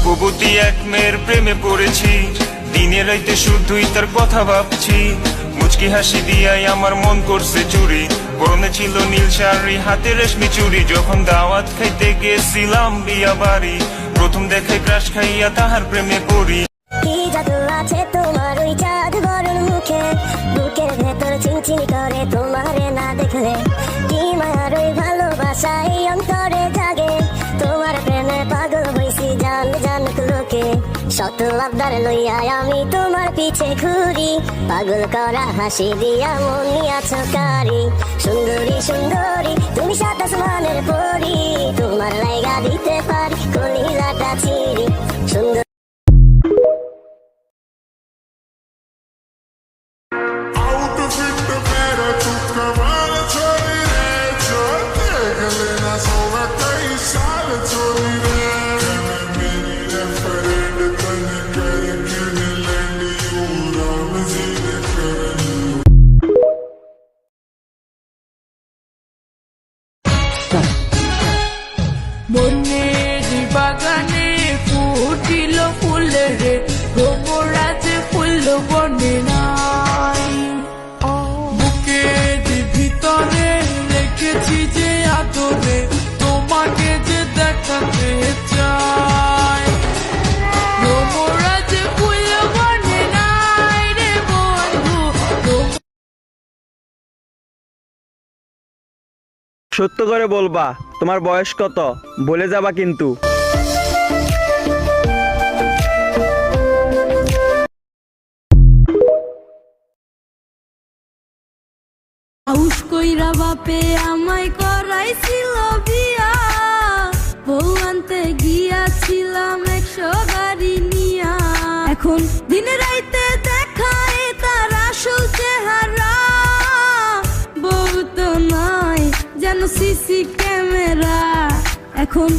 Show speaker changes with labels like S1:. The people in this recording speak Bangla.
S1: রূপবতী এক মেয়ের প্রেমে পড়েছি, দিনে রাইতে শুধুই তার কথা ভাবছি। মুচকি হাসি দিয়াই আমার মন করছে চুরি, পরনে ছিল নীল শাড়ি, হাতে রেশমি চুড়ি। যখন দাওয়াত খাইতে গেছিলাম বিয়া বাড়ি, প্রথম দেখায় ক্রাশ খাইয়া তাহার প্রেমে পড়ি।
S2: কি জাদু আছে তোমার ওই চাঁদ বরণ মুখে, বুকের ভেতর চিনচিন করে তোমারে না দেখলে। কি মায়ার ওই ভালোবাসা এই অন্তরে জাগে, তোমার প্রেমে পাগল হইছি জান জানুক লোকে। শত আবদার লইয়া আমি তোমার পিছে ঘুরি, পাগল করা হাসি দিয়া মন নিয়াছ কারি। সুন্দরী সুন্দরী তুমি সাত আসমানের পরি, তোমার লাইগা দিতে পারি কলিজাটা চিরি। সুন্দর
S3: বনের বাগানে ফুটিল ফুল রে, ভ্রমরাজে ফুল বনে নাই। বুকের ভিতরে রেখেছি যে আদরে, তোমাকে যে দেখাতে চাই। ভ্রমরাজে ফুল বনে নাই রে বন্ধু।
S4: সত্য করে বলবা তোমার বয়স কত, বলে যাবা কিন্তু।
S3: আউশ কইরা বাপে আমায় করাইছিল বিয়া, বউ আনতে গিয়াছিলাম 100 গাড়ি নিয়া। এখন দিনে রাইতে দেখায় তার আসল চেহারা, বউ তো নয় যেন সিসি ক্যামেরা। এখন